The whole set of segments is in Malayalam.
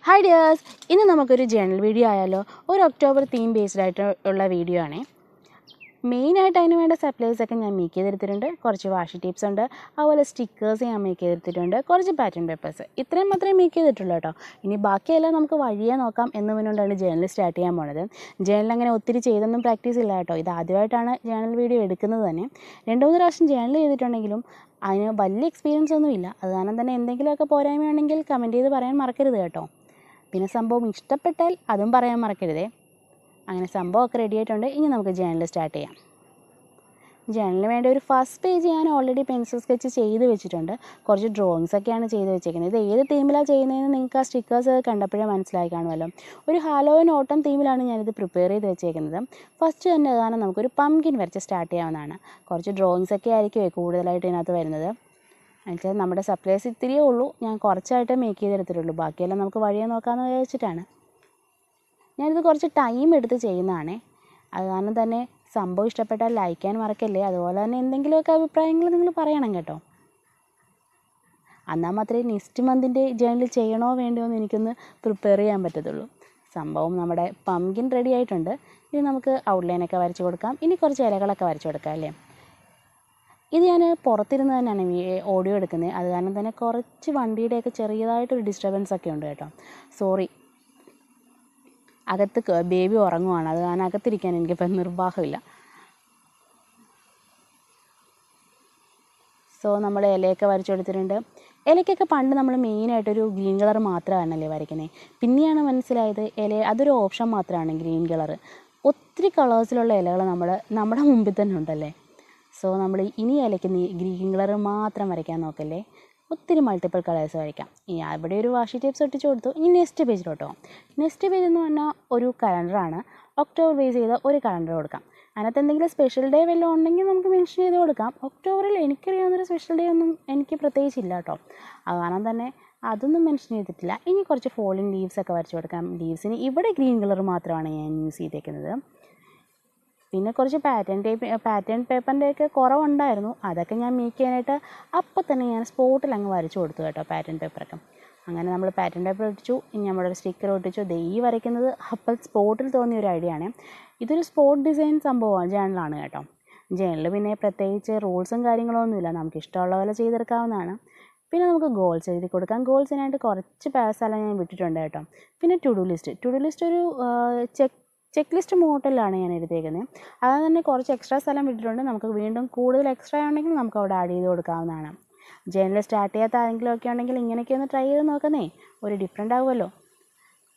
ഹായ് ഡിയേഴ്സ്, ഇന്ന് നമുക്കൊരു ജേണൽ വീഡിയോ ആയാലോ. ഒരു ഒക്ടോബർ തീം ബേസ്ഡ് ആയിട്ടുള്ള വീഡിയോ ആണ്. മെയിനായിട്ട് അതിന് വേണ്ട സപ്ലൈസൊക്കെ ഞാൻ മേക്ക് ചെയ്തെടുത്തിട്ടുണ്ട്. കുറച്ച് വാഷി ടിപ്സ് ഉണ്ട്, അതുപോലെ സ്റ്റിക്കേഴ്സ് ഞാൻ മേക്ക് ചെയ്തെടുത്തിട്ടുണ്ട്, കുറച്ച് പാറ്റേൺ പേപ്പേഴ്സ്. ഇത്രയും മാത്രമേ മേക്ക് ചെയ്തിട്ടുള്ളൂ കേട്ടോ. ഇനി ബാക്കിയെല്ലാം നമുക്ക് വഴിയേ നോക്കാം എന്ന് മുന്നോട്ടാണ് ജേണൽ സ്റ്റാർട്ട് ചെയ്യാൻ പോണത്. ജേണൽ അങ്ങനെ ഒത്തിരി ചെയ്തൊന്നും പ്രാക്ടീസ് ഇല്ല കേട്ടോ. ഇത് ആദ്യമായിട്ടാണ് ജേണൽ വീഡിയോ എടുക്കുന്നത് തന്നെ. 2-3 പ്രാവശ്യം ജേണൽ ചെയ്തിട്ടുണ്ടെങ്കിലും അതിന് വലിയ എക്സ്പീരിയൻസ് ഒന്നുമില്ല. അത് കാരണം തന്നെ എന്തെങ്കിലുമൊക്കെ പോരായ്മയുണ്ടെങ്കിൽ കമൻറ്റ് ചെയ്ത് പറയാൻ മറക്കരുത് കേട്ടോ. പിന്നെ സംഭവം ഇഷ്ടപ്പെട്ടാൽ അതും പറയാൻ മറക്കരുതേ. അങ്ങനെ സംഭവമൊക്കെ റെഡി ആയിട്ടുണ്ട്. ഇനി നമുക്ക് ജേണൽ സ്റ്റാർട്ട് ചെയ്യാം. ജേണലിന് വേണ്ട ഒരു ഫസ്റ്റ് പേജ് ഞാൻ ഓൾറെഡി പെൻസിൽ സ്കെച്ച് ചെയ്ത് വെച്ചിട്ടുണ്ട്. കുറച്ച് ഡ്രോയിങ്സൊക്കെയാണ് ചെയ്ത് വെച്ചേക്കുന്നത്. ഇത് ഏത് തീമിലാണ് ചെയ്യുന്നതെന്ന് നിങ്ങൾക്ക് ആ സ്റ്റിക്കേഴ്സ് കണ്ടപ്പോഴേ മനസ്സിലായി കാണുമല്ലോ. ഒരു ഹാലോവിൻ ഓട്ടം തീമിലാണ് ഞാനിത് പ്രിപ്പയർ ചെയ്ത് വെച്ചേക്കുന്നത്. ഫസ്റ്റ് തന്നെ കാരണം നമുക്കൊരു പംകിൻ വരച്ച് സ്റ്റാർട്ട് ചെയ്യാവുന്നതാണ്. കുറച്ച് ഡ്രോയിങ്സൊക്കെ ആയിരിക്കും കൂടുതലായിട്ട് ഇതിനകത്ത് വരുന്നത്. എന്നുവെച്ചാൽ നമ്മുടെ സപ്ലൈസ് ഇത്തിരിയേ ഉള്ളൂ, ഞാൻ കുറച്ചായിട്ട് മേക്ക് ചെയ്തെടുത്തിട്ടുള്ളൂ. ബാക്കിയെല്ലാം നമുക്ക് വഴിയെ നോക്കാമെന്ന് വിചാരിച്ചിട്ടാണ്. ഞാനിത് കുറച്ച് ടൈം എടുത്ത് ചെയ്യുന്നതാണേ. അത് കാരണം തന്നെ സംഭവം ഇഷ്ടപ്പെട്ടാൽ ലൈക്ക് ചെയ്യാൻ മറക്കല്ലേ. അതുപോലെ തന്നെ എന്തെങ്കിലുമൊക്കെ അഭിപ്രായങ്ങൾ നിങ്ങൾ പറയണം കേട്ടോ. എന്നാൽ മാത്രമേ നെക്സ്റ്റ് മന്തിൻ്റെ ജേണൽ ചെയ്യണോ വേണ്ടയോ എന്ന് എനിക്കൊന്ന് പ്രിപ്പയർ ചെയ്യാൻ പറ്റത്തുള്ളൂ. സംഭവം നമ്മുടെ പംകിൻ റെഡി ആയിട്ടുണ്ട്. ഇനി നമുക്ക് ഔട്ട്ലൈനൊക്കെ വരച്ച് കൊടുക്കാം. ഇനി കുറച്ച് ഇലകളൊക്കെ വരച്ച് കൊടുക്കാം അല്ലേ. ഇത് ഞാൻ പുറത്തിരുന്ന് തന്നെയാണ് ഓഡിയോ എടുക്കുന്നത്. അത് കാരണം തന്നെ കുറച്ച് വണ്ടിയുടെയൊക്കെ ചെറിയതായിട്ടൊരു ഡിസ്റ്റർബൻസ് ഒക്കെ ഉണ്ട് കേട്ടോ. സോറി. അകത്ത് ബേബി ഉറങ്ങുവാണ്, അത് കാരണം അകത്തിരിക്കാൻ എനിക്കിപ്പോൾ നിർവാഹമില്ല. സോ നമ്മൾ ഇലയൊക്കെ വരച്ചു കൊടുത്തിട്ടുണ്ട്. ഇലയ്ക്കൊക്കെ പണ്ട് നമ്മൾ മെയിനായിട്ടൊരു ഗ്രീൻ കളർ മാത്രമാണല്ലേ വരയ്ക്കുന്നത്. പിന്നെയാണ് മനസ്സിലായത് അതൊരു ഓപ്ഷൻ മാത്രമാണ് ഗ്രീൻ കളർ. ഒത്തിരി കളേഴ്സിലുള്ള ഇലകൾ നമ്മുടെ മുമ്പിൽ തന്നെ ഉണ്ടല്ലേ. സോ നമ്മൾ ഇനി ഇലയ്ക്ക് ഗ്രീൻ കളർ മാത്രം വരയ്ക്കാൻ നോക്കല്ലേ. ഒത്തിരി മൾട്ടിപ്പിൾ കളേഴ്സ് വരയ്ക്കാം. ഇനി അവിടെ ഒരു വാഷി ടേപ്സ് ഒട്ടിച്ച് കൊടുത്തു. ഇനി നെക്സ്റ്റ് പേജിലോട്ടോ. നെക്സ്റ്റ് പേജ് എന്ന് പറഞ്ഞാൽ ഒരു കലണ്ടറാണ്. ഒക്ടോബർ ബേസ് ചെയ്ത ഒരു കലണ്ടർ കൊടുക്കാം. അതിനകത്ത് എന്തെങ്കിലും സ്പെഷ്യൽ ഡേ വല്ലതും ഉണ്ടെങ്കിൽ നമുക്ക് മെൻഷൻ ചെയ്ത് കൊടുക്കാം. ഒക്ടോബറിൽ എനിക്കറിയാവുന്നൊരു സ്പെഷ്യൽ ഡേ ഒന്നും എനിക്ക് പ്രത്യേകിച്ചില്ല കേട്ടോ. അത് കാരണം തന്നെ അതൊന്നും മെൻഷൻ ചെയ്തിട്ടില്ല. ഇനി കുറച്ച് ഫോളിങ് ലീവ്സൊക്കെ വരച്ച് കൊടുക്കാം. ലീവ്സിന് ഇവിടെ ഗ്രീൻ കളർ മാത്രമാണ് ഞാൻ യൂസ് ചെയ്തേക്കുന്നത്. പിന്നെ കുറച്ച് പാറ്റേൺ പേപ്പറിൻ്റെയൊക്കെ കുറവുണ്ടായിരുന്നു. അതൊക്കെ ഞാൻ മേക്ക് ചെയ്യാനായിട്ട് അപ്പം തന്നെ ഞാൻ സ്പോട്ടിൽ അങ്ങ് വരച്ച് കൊടുത്തു കേട്ടോ, പാറ്റേൺ പേപ്പറൊക്കെ. അങ്ങനെ നമ്മൾ പാറ്റേൺ പേപ്പർ ഒട്ടിച്ചു. ഇനി നമ്മളൊരു സ്റ്റിക്കർ ഒട്ടിച്ചു. ഈ വരയ്ക്കുന്നത് അപ്പം സ്പോട്ടിൽ തോന്നിയ ഒരു ഐഡിയ ആണ്. ഇതൊരു സ്പോട്ട് ഡിസൈൻ സംഭവമാണ്, ജേണലാണ് കേട്ടോ. ജേണൽ പിന്നെ പ്രത്യേകിച്ച് റൂൾസും കാര്യങ്ങളൊന്നുമില്ല, നമുക്ക് ഇഷ്ടമുള്ള പോലെ ചെയ്തെടുക്കാവുന്നതാണ്. പിന്നെ നമുക്ക് ഗോൾസ് എഴുതി കൊടുക്കാം. ഗോൾസിനായിട്ട് കുറച്ച് സ്ഥലം ഞാൻ വിട്ടിട്ടുണ്ട് കേട്ടോ. പിന്നെ ടു ഡു ലിസ്റ്റ് ഒരു ചെക്ക് ലിസ്റ്റ് മോഡലാണ് ഞാൻ എഴുതിയേക്കുന്നത്. അതുകൊണ്ട് തന്നെ കുറച്ച് എക്സ്ട്രാ സ്ഥലം വിട്ടിട്ടുണ്ട്. നമുക്ക് വീണ്ടും കൂടുതൽ എക്സ്ട്രാ ഉണ്ടെങ്കിൽ നമുക്ക് അവിടെ ആഡ് ചെയ്ത് കൊടുക്കാവുന്നതാണ്. ജേണൽ സ്റ്റാർട്ട് ചെയ്യാത്ത ആരെങ്കിലും ഒക്കെ ഉണ്ടെങ്കിൽ ഇങ്ങനെയൊക്കെ ഒന്ന് ട്രൈ ചെയ്ത് നോക്കുന്നേ, ഒരു ഡിഫറെൻ്റ് ആവുമല്ലോ.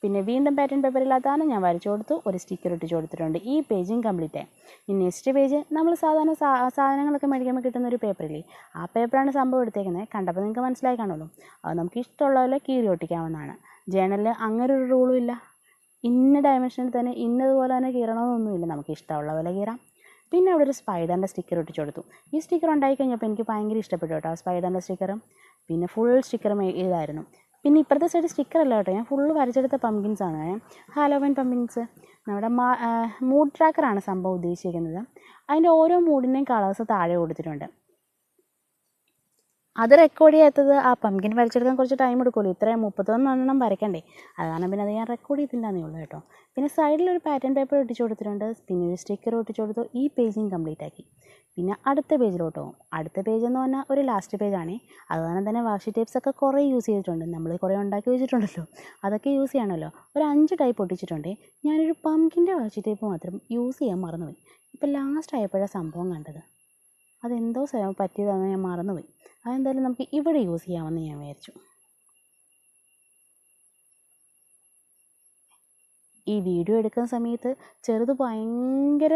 പിന്നെ വീണ്ടും പാറ്റേൺ പേപ്പറില്ലാത്തതാണ് ഞാൻ വരച്ചു കൊടുത്തു. ഒരു സ്റ്റിക്കർ ഒട്ടിച്ച് കൊടുത്തിട്ടുണ്ട്. ഈ പേജും കംപ്ലീറ്റ് ആയി. ഈ നെക്സ്റ്റ് പേജ് നമ്മൾ സാധാരണ സാധനങ്ങളൊക്കെ മേടിക്കുമ്പോൾ കിട്ടുന്ന ഒരു പേപ്പറില്ലേ, ആ പേപ്പറാണ് സംഭവം എടുത്തേക്കുന്നത്. കണ്ടപ്പോൾ നിങ്ങൾക്ക് മനസ്സിലായി കാണുമല്ലോ. അത് നമുക്ക് ഇഷ്ടമുള്ള പോലെ കീറി ഒട്ടിക്കാവുന്നതാണ്. ജേണലിൽ അങ്ങനെ ഒരു റൂളും ഇല്ല, ഇന്ന ഡയമെൻഷനിൽ തന്നെ ഇന്നതുപോലെ തന്നെ കീറണമെന്നൊന്നുമില്ല, നമുക്ക് ഇഷ്ടമുള്ള പോലെ കീറാം. പിന്നെ അവിടെ ഒരു സ്പൈഡറിൻ്റെ സ്റ്റിക്കർ ഒട്ടിച്ച് കൊടുത്തു. ഈ സ്റ്റിക്കർ ഉണ്ടായി കഴിഞ്ഞപ്പോൾ എനിക്ക് ഭയങ്കര ഇഷ്ടപ്പെട്ടു കേട്ടോ, ആ സ്പൈഡറിൻ്റെ സ്റ്റിക്കറും. പിന്നെ ഫുൾ സ്റ്റിക്കർ ഇതായിരുന്നു. പിന്നെ ഇപ്പുറത്തെ സൈഡ് സ്റ്റിക്കർ അല്ല കേട്ടോ, ഞാൻ ഫുള്ള് വരച്ചെടുത്ത പംകിൻസാണ്. Halloween pumpkins. നമ്മുടെ മൂഡ് ട്രാക്കറാണ് സംഭവം ഉദ്ദേശിക്കുന്നത്. അതിൻ്റെ ഓരോ മൂഡിൻ്റെയും കളേഴ്സ് താഴെ കൊടുത്തിട്ടുണ്ട്. അത് റെക്കോർഡ് ചെയ്യാത്തത് ആ പംകിൻ വരച്ചെടുക്കാൻ കുറച്ച് ടൈം എടുക്കുമല്ലോ. ഇത്രയും 31 വരയ്ക്കണ്ടേ. അത് കാരണം പിന്നെ അത് ഞാൻ റെക്കോർഡ് ചെയ്തില്ലെന്നേ ഉള്ളൂ കേട്ടോ. പിന്നെ സൈഡിലൊരു പാറ്റേൺ പേപ്പർ ഒട്ടിച്ച് കൊടുത്തിട്ടുണ്ട്. പിന്നെ ഒരു സ്റ്റിക്കർ ഒട്ടിച്ച് കൊടുത്തു. ഈ പേജിങ് കംപ്ലീറ്റ് ആക്കി. പിന്നെ അടുത്ത പേജിലോട്ട് പോകും. അടുത്ത പേജ് എന്ന് പറഞ്ഞാൽ ഒരു ലാസ്റ്റ് പേജാണേ. അത് കാരണം തന്നെ വാഷി ടേപ്സൊക്കെ കുറേ യൂസ് ചെയ്തിട്ടുണ്ട്. നമ്മൾ കുറേ ഉണ്ടാക്കി വെച്ചിട്ടുണ്ടല്ലോ, അതൊക്കെ യൂസ് ചെയ്യണമല്ലോ. ഒരു 5 ടൈപ്പ് ഒട്ടിച്ചിട്ടുണ്ട്. ഞാനൊരു പംകിൻ്റെ വാഷി ടേപ്പ് മാത്രം യൂസ് ചെയ്യാൻ മറന്നുപോയി. ഇപ്പം ലാസ്റ്റ് ആയപ്പോഴാണ് സംഭവം കണ്ടത്. അതെന്തോ പറ്റിയതാണെന്ന് ഞാൻ മറന്നുപോയി. അതെന്തായാലും നമുക്ക് ഇവിടെ യൂസ് ചെയ്യാമെന്ന് ഞാൻ വിചാരിച്ചു. ഈ വീഡിയോ എടുക്കുന്ന സമയത്ത് ചെറുത് ഭയങ്കര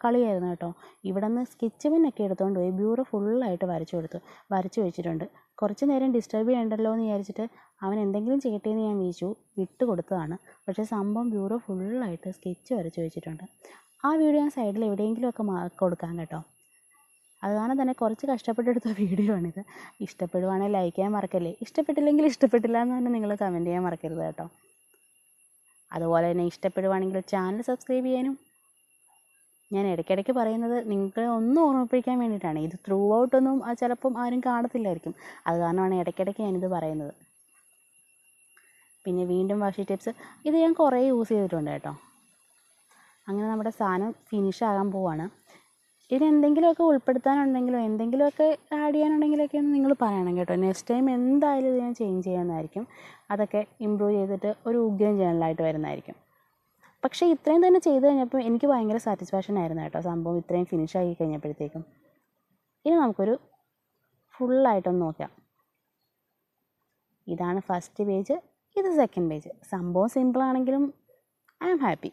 കളിയായിരുന്നു കേട്ടോ. ഇവിടെ നിന്ന് സ്കെച്ച് പെന്നൊക്കെ എടുത്തുകൊണ്ട് പോയി ബ്യൂറോ ഫുള്ളായിട്ട് വരച്ചു വെച്ചിട്ടുണ്ട്. കുറച്ച് നേരം ഡിസ്റ്റർബ് ചെയ്യണ്ടല്ലോ എന്ന് വിചാരിച്ചിട്ട് അവൻ എന്തെങ്കിലും ചെയ്യട്ടെ എന്ന് ഞാൻ വിട്ട് കൊടുത്തതാണ്. പക്ഷേ സംഭവം ബ്യൂറോ ഫുള്ളായിട്ട് സ്കെച്ച് വരച്ചു വെച്ചിട്ടുണ്ട്. ആ വീഡിയോ ഞാൻ സൈഡിൽ എവിടെയെങ്കിലുമൊക്കെ കൊടുക്കാം കേട്ടോ. അത് കാരണം തന്നെ കുറച്ച് കഷ്ടപ്പെട്ടെടുത്ത വീഡിയോ ആണിത്. ഇഷ്ടപ്പെടുവാണെങ്കിൽ ലൈക്ക് ചെയ്യാൻ മറക്കല്ലേ. ഇഷ്ടപ്പെട്ടില്ലെങ്കിൽ ഇഷ്ടപ്പെട്ടില്ല എന്ന് തന്നെ നിങ്ങൾ കമൻറ്റ് ചെയ്യാൻ മറക്കരുത് കേട്ടോ. അതുപോലെ തന്നെ ഇഷ്ടപ്പെടുവാണെങ്കിൽ ചാനൽ സബ്സ്ക്രൈബ് ചെയ്യാനും. ഞാൻ ഇടയ്ക്കിടയ്ക്ക് പറയുന്നത് നിങ്ങളെ ഒന്ന് ഓർമ്മിപ്പിക്കാൻ വേണ്ടിയിട്ടാണ്. ഇത് ത്രൂ ഔട്ടൊന്നും ചിലപ്പം ആരും കാണത്തില്ലായിരിക്കും. അത് കാരണമാണ് ഇടയ്ക്കിടയ്ക്ക് ഞാനിത് പറയുന്നത്. പിന്നെ വീണ്ടും വാഷി ടിപ്സ്, ഇത് ഞാൻ കുറേ യൂസ് ചെയ്തിട്ടുണ്ട് കേട്ടോ. അങ്ങനെ നമ്മുടെ സാധനം ഫിനിഷ് ആകാൻ പോവാണ്. ഇതിന് എന്തെങ്കിലുമൊക്കെ ഉൾപ്പെടുത്താനുണ്ടെങ്കിലോ എന്തെങ്കിലുമൊക്കെ ആഡ് ചെയ്യാനുണ്ടെങ്കിലൊക്കെ ഒന്ന് നിങ്ങൾ പറയണം കേട്ടോ. നെക്സ്റ്റ് ടൈം എന്തായാലും ഇത് ഞാൻ ചേഞ്ച് ചെയ്യുന്നതായിരിക്കും. അതൊക്കെ ഇമ്പ്രൂവ് ചെയ്തിട്ട് ഒരു ഉഗ്രൻ ചാനലായിട്ട് വരുന്നതായിരിക്കും. പക്ഷേ ഇത്രയും തന്നെ ചെയ്ത് കഴിഞ്ഞപ്പോൾ എനിക്ക് ഭയങ്കര സാറ്റിസ്ഫാക്ഷൻ ആയിരുന്നു കേട്ടോ, സംഭവം ഇത്രയും ഫിനിഷ് ആക്കി കഴിഞ്ഞപ്പോഴത്തേക്കും. ഇനി നമുക്കൊരു ഫുള്ളായിട്ടൊന്ന് നോക്കാം. ഇതാണ് ഫസ്റ്റ് പേജ്, ഇത് സെക്കൻഡ് പേജ്. സംഭവം സിമ്പിളാണെങ്കിലും ഐ ആം ഹാപ്പി.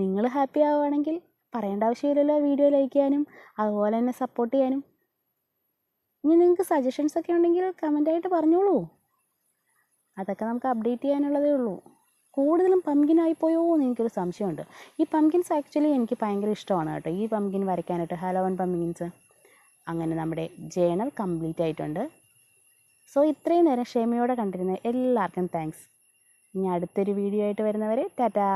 നിങ്ങൾ ഹാപ്പി ആവുകയാണെങ്കിൽ പറയേണ്ട ആവശ്യമില്ലല്ലോ വീഡിയോ ലൈക്ക് ചെയ്യാനും അതുപോലെ തന്നെ സപ്പോർട്ട് ചെയ്യാനും. ഇനി നിങ്ങൾക്ക് സജഷൻസൊക്കെ ഉണ്ടെങ്കിൽ കമൻറ്റായിട്ട് പറഞ്ഞോളൂ. അതൊക്കെ നമുക്ക് അപ്ഡേറ്റ് ചെയ്യാനുള്ളതേ ഉള്ളൂ. കൂടുതലും പംകിനായിപ്പോയോ എന്ന് എനിക്കൊരു സംശയമുണ്ട്. ഈ പംകിൻസ് ആക്ച്വലി എനിക്ക് ഭയങ്കര ഇഷ്ടമാണ് കേട്ടോ, ഈ പംകിൻ വരയ്ക്കാനായിട്ട്, ഹാലോവൻ പംകിൻസ്. അങ്ങനെ നമ്മുടെ ജേണൽ കംപ്ലീറ്റ് ആയിട്ടുണ്ട്. സോ ഇത്രയും നേരം ക്ഷമയോടെ കണ്ടിരുന്ന എല്ലാവർക്കും താങ്ക്സ്. ഇനി അടുത്തൊരു വീഡിയോ ആയിട്ട് വരുന്നവരെ ടാറ്റാ.